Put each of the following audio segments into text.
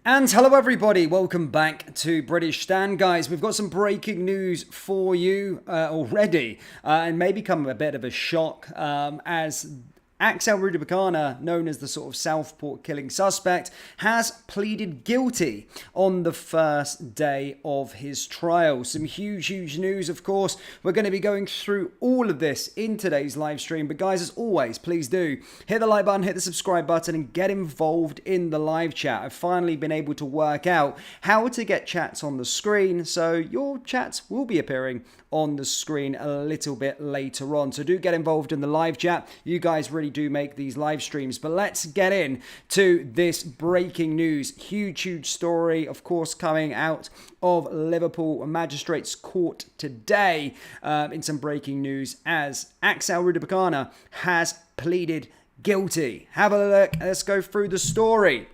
And hello everybody, welcome back to British Stand, guys. We've got some breaking news for you already, and may become a bit of a shock as Axel Rudakubana, known as the sort of Southport killing suspect, has pleaded guilty on the first day of his trial. Some huge news, of course. We're going to be going through all of this in today's live stream. But guys, as always, please do hit the like button, hit the subscribe button, and get involved in the live chat. I've finally been able to work out how to get chats on the screen, so your chats will be appearing on the screen a little bit later on. So do get involved in the live chat. You guys really do make these live streams. But let's get in to this breaking news. Huge story, of course, coming out of Liverpool Magistrates Court today in some breaking news as Axel Rudakubana has pleaded guilty. Have a look. Let's go through the story.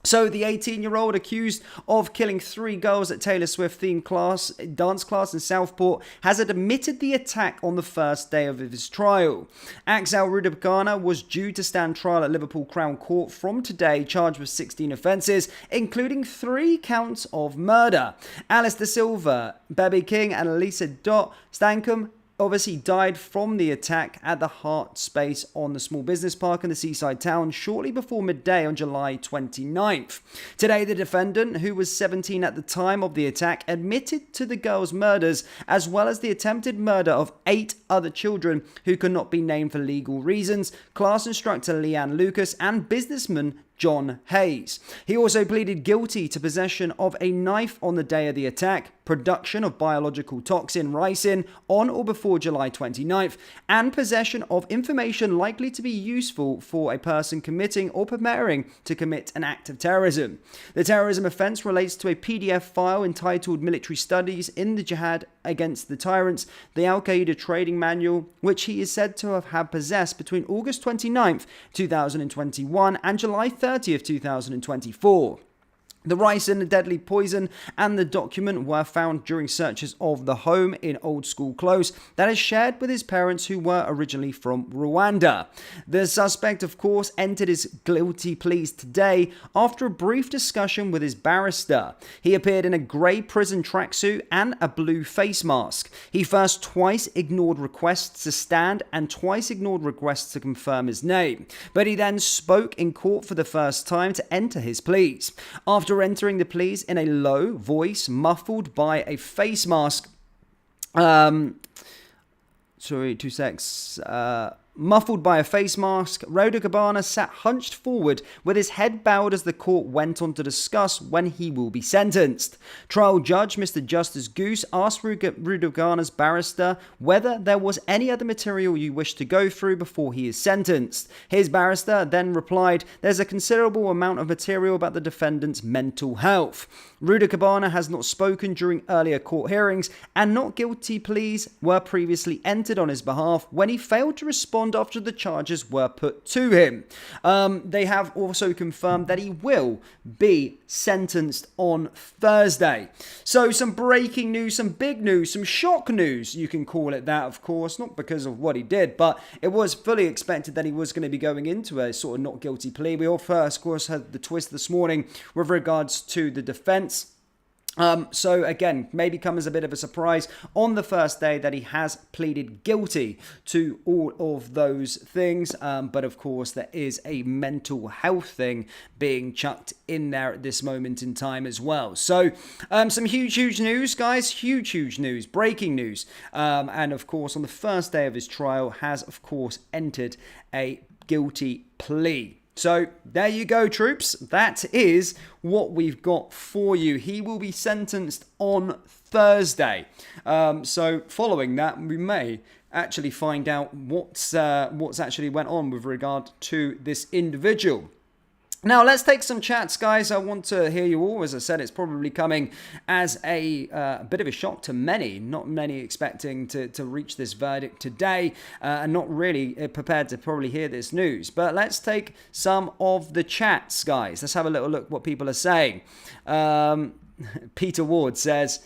So the 18-year-old accused of killing 3 girls at Taylor Swift themed dance class in Southport has admitted the attack on the first day of his trial. Axel Rudakubana was due to stand trial at Liverpool Crown Court from today, charged with 16 offences, including 3 counts of murder. Alice Da Silva, Bebe King and Lisa Dot Stankham obviously died from the attack at the Heart Space on the small business park in the seaside town shortly before midday on July 29th. Today, the defendant, who was 17 at the time of the attack, admitted to the girls' murders as well as the attempted murder of 8 other children who could not be named for legal reasons, class instructor Leanne Lucas and businessman John Hayes. He also pleaded guilty to possession of a knife on the day of the attack, production of biological toxin ricin on or before July 29th, and possession of information likely to be useful for a person committing or preparing to commit an act of terrorism. The terrorism offence relates to a PDF file entitled Military Studies in the Jihad Against the Tyrants, the Al-Qaeda Trading Manual, which he is said to have had possessed between August 29th, 2021 and July 30th, 2024. The ricin, the deadly poison, and the document were found during searches of the home in Old School Close that is shared with his parents, who were originally from Rwanda. The suspect, of course, entered his guilty pleas today after a brief discussion with his barrister. He appeared in a grey prison tracksuit and a blue face mask. He first twice ignored requests to stand and twice ignored requests to confirm his name, but he then spoke in court for the first time to enter his pleas. After entering the pleas in a low voice, muffled by a face mask, muffled by a face mask, Rudakubana sat hunched forward with his head bowed as the court went on to discuss when he will be sentenced. Trial judge Mr. Justice Goose asked Rudakubana's barrister whether there was any other material you wish to go through before he is sentenced. His barrister then replied, "There's a considerable amount of material about the defendant's mental health." Rudakubana has not spoken during earlier court hearings, and not guilty pleas were previously entered on his behalf when he failed to respond after the charges were put to him. They have also confirmed that he will be sentenced on Thursday. So some breaking news, some big news, some shock news, you can call it that, of course, not because of what he did, but it was fully expected that he was going to be going into a sort of not guilty plea. We all first, of course, had the twist this morning with regards to the defense. So again, maybe come as a bit of a surprise on the first day that he has pleaded guilty to all of those things. But of course, there is a mental health thing being chucked in there at this moment in time as well. So some huge news, guys. Huge news, breaking news. And of course, on the first day of his trial has, of course, entered a guilty plea. So there you go, troops. That is what we've got for you. He will be sentenced on Thursday. So following that, we may actually find out what's actually went on with regard to this individual. Now, let's take some chats, guys. I want to hear you all. As I said, it's probably coming as a bit of a shock to many. Not many expecting to reach this verdict today and not really prepared to probably hear this news. But let's take some of the chats, guys. Let's have a little look what people are saying. Peter Ward says,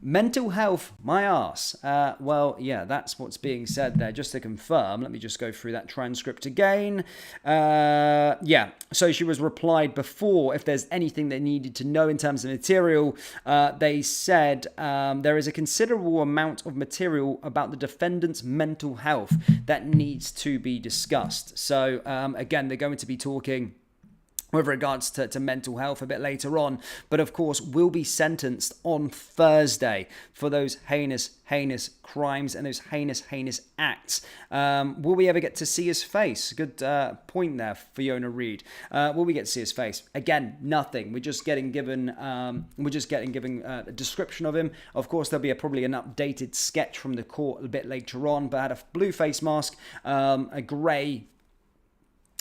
Mental health, my ass. Well, yeah, that's what's being said there. Just to confirm, let me just go through that transcript again. Yeah, so she was replied before if there's anything they needed to know in terms of material. They said there is a considerable amount of material about the defendant's mental health that needs to be discussed. So, again, they're going to be talking with regards to mental health a bit later on, but of course will be sentenced on Thursday for those heinous crimes and those heinous acts. Will we ever get to see his face? Good point there, Fiona Reed. Will we get to see his face? Again, nothing. We're just getting given a description of him. Of course, there'll be probably an updated sketch from the court a bit later on, but had a blue face mask, a grey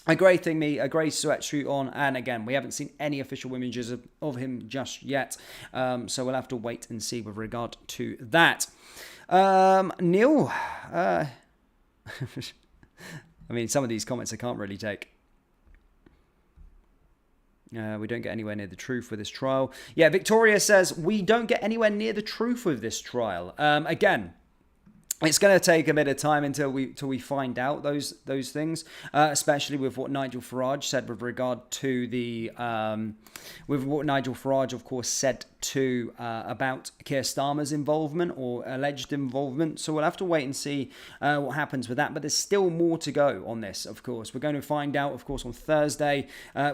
sweatsuit on, and again, we haven't seen any official images of him just yet, so we'll have to wait and see with regard to that. Neil, I mean, some of these comments I can't really take. We don't get anywhere near the truth with this trial. Yeah, Victoria says, we don't get anywhere near the truth with this trial. Again, it's going to take a bit of time until we find out those things, especially with what Nigel Farage said with regard to of course, said to about Keir Starmer's involvement or alleged involvement. So we'll have to wait and see what happens with that. But there's still more to go on this, of course. We're going to find out, of course, on Thursday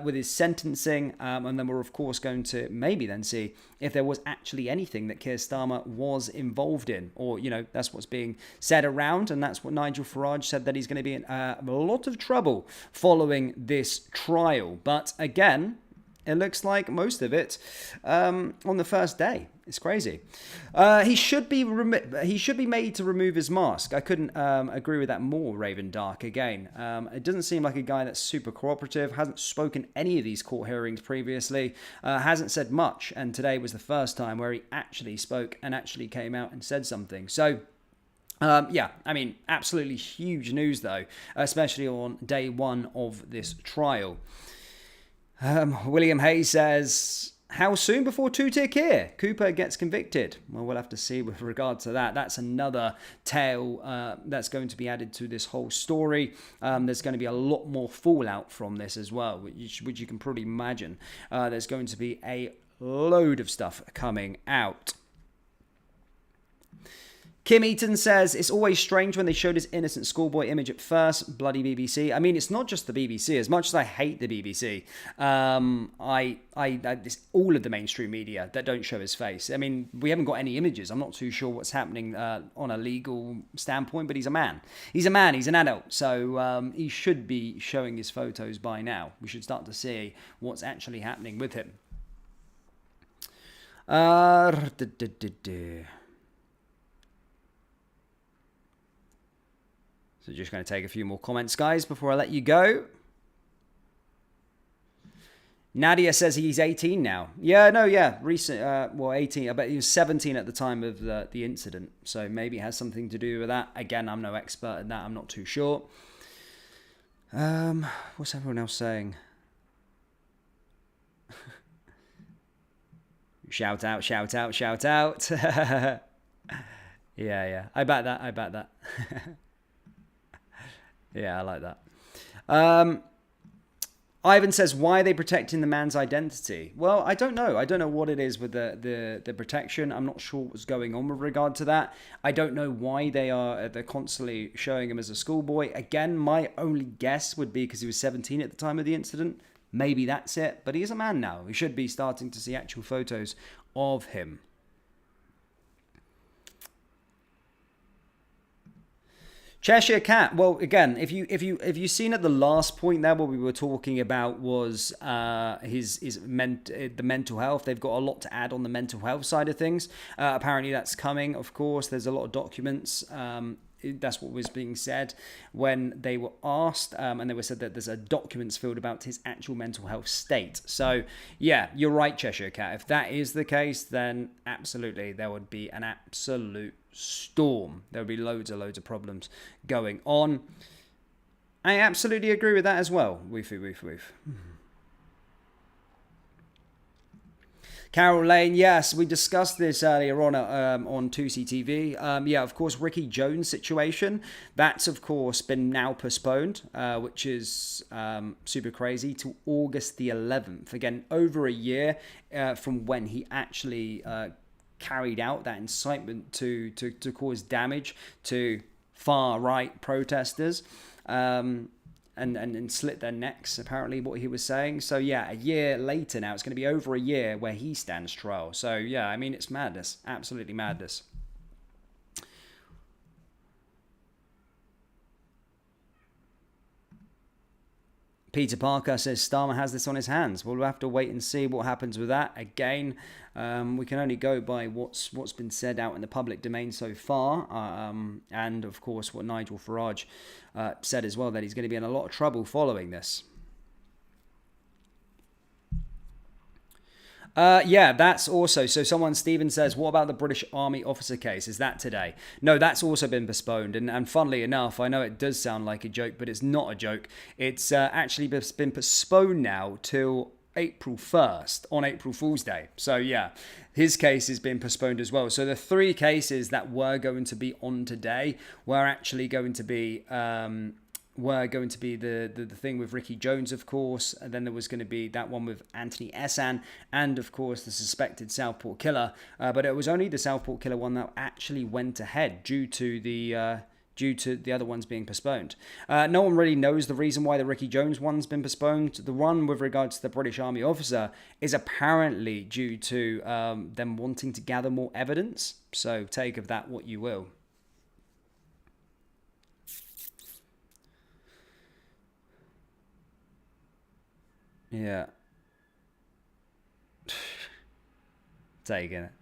with his sentencing. And then we're, of course, going to maybe then see if there was actually anything that Keir Starmer was involved in. Or, that's what's being said around. And that's what Nigel Farage said, that he's going to be in a lot of trouble following this trial. But again, it looks like most of it on the first day. It's crazy. He should be made to remove his mask. I couldn't agree with that more, Raven Dark. Again, it doesn't seem like a guy that's super cooperative, hasn't spoken any of these court hearings previously, hasn't said much, and today was the first time where he actually spoke and actually came out and said something. So, yeah, I mean, absolutely huge news, though, especially on day one of this trial. William Hayes says, how soon before two-tier Keir Cooper gets convicted? Well, we'll have to see with regard to that. That's another tale that's going to be added to this whole story. There's going to be a lot more fallout from this as well, which you can probably imagine. There's going to be a load of stuff coming out. Kim Eaton says, it's always strange when they showed his innocent schoolboy image at first. Bloody BBC. I mean, it's not just the BBC. As much as I hate the BBC, it's all of the mainstream media that don't show his face. I mean, we haven't got any images. I'm not too sure what's happening on a legal standpoint, but he's a man. He's a man. He's an adult. So he should be showing his photos by now. We should start to see what's actually happening with him. So just going to take a few more comments, guys, before I let you go. Nadia says he's 18 now. Recent. 18. I bet he was 17 at the time of the incident. So maybe it has something to do with that. Again, I'm no expert in that. I'm not too sure. What's everyone else saying? Shout out. Yeah. I bet that. Yeah, I like that. Ivan says, why are they protecting the man's identity? Well, I don't know. I don't know what it is with the protection. I'm not sure what's going on with regard to that. I don't know why they're constantly showing him as a schoolboy. Again, my only guess would be because he was 17 at the time of the incident. Maybe that's it. But he is a man now. We should be starting to see actual photos of him. Cheshire Cat. Well, again, if you seen at the last point there, what we were talking about was the mental health. They've got a lot to add on the mental health side of things. Apparently, that's coming. Of course, there's a lot of documents. That's what was being said when they were asked, and they were said that there's a documents field about his actual mental health state. So, yeah, you're right, Cheshire Cat. If that is the case, then absolutely there would be an absolute storm. There would be loads of problems going on. I absolutely agree with that as well. Woof. Carol Lane, yes, we discussed this earlier on 2CTV. Yeah, of course, Ricky Jones' situation. That's, of course, been now postponed, which is super crazy, to August the 11th. Again, over a year from when he actually carried out that incitement to cause damage to far-right protesters. And slit their necks, apparently, what he was saying. So, yeah, a year later now, it's going to be over a year where he stands trial. So, yeah, I mean, it's madness. Absolutely madness. Peter Parker says Starmer has this on his hands. We'll have to wait and see what happens with that. Again, we can only go by what's been said out in the public domain so far. And, of course, what Nigel Farage said as well, that he's going to be in a lot of trouble following this. Yeah, that's also, so Stephen says, what about the British Army officer case? Is that today? No, that's also been postponed. And funnily enough, I know it does sound like a joke, but it's not a joke. It's actually been postponed now till April 1st, on April Fool's Day. So yeah, his case has been postponed as well. So the three cases that were going to be on today were actually going to be the thing with Ricky Jones, of course, and then there was going to be that one with Anthony Essan, and of course the suspected Southport killer. But it was only the Southport killer one that actually went ahead due to the other ones being postponed. No one really knows the reason why the Ricky Jones one's been postponed. The one with regards to the British Army officer is apparently due to them wanting to gather more evidence. So take of that what you will. Yeah. Taking it.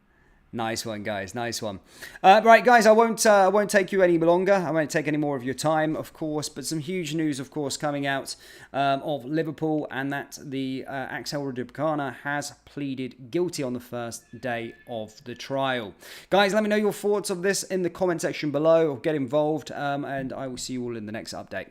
Nice one, guys. Nice one. Right, guys. I won't take you any longer. I won't take any more of your time, of course. But some huge news, of course, coming out of Liverpool, and that the Axel Rudakubana has pleaded guilty on the first day of the trial. Guys, let me know your thoughts of this in the comment section below. Or get involved, and I will see you all in the next update.